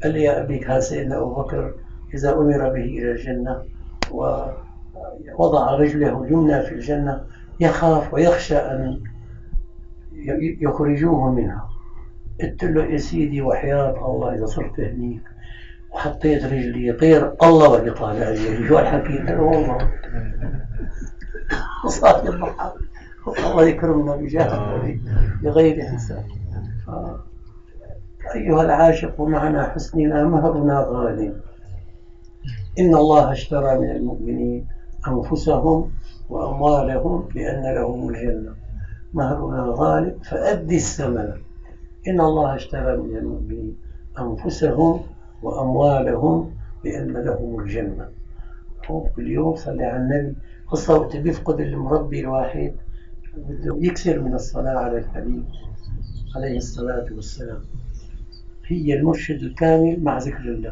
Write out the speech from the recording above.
قال لي يا أبي كان سيدنا أبو بكر إذا أمر به إلى الجنة ووضع رجله اليمنى في الجنة يخاف ويخشى أن يخرجوه منها. قلت له يا سيدي وحياة الله إذا صرت هنيك وحطيت رجلي طير الله ولا طالع لي شو الحكي؟ قلت له والله صار يضحك. الله يكرمنا بجاه بغير حساب. أيها العاشق معنا حسننا مهرنا غالي، إن الله اشترى من المؤمنين أنفسهم وأموالهم بأن لهم الجنة، مهرنا غالب فأدي الثمن. إن الله اشترى من المؤمنين أنفسهم وأموالهم بأن لهم الجنة. كل يوم صلي على النبي. قصة وقت بيفقد المربي الواحد بده يكثر من الصلاة على الحبيب عليه الصلاة والسلام. هي المرشد الكامل مع ذكر الله.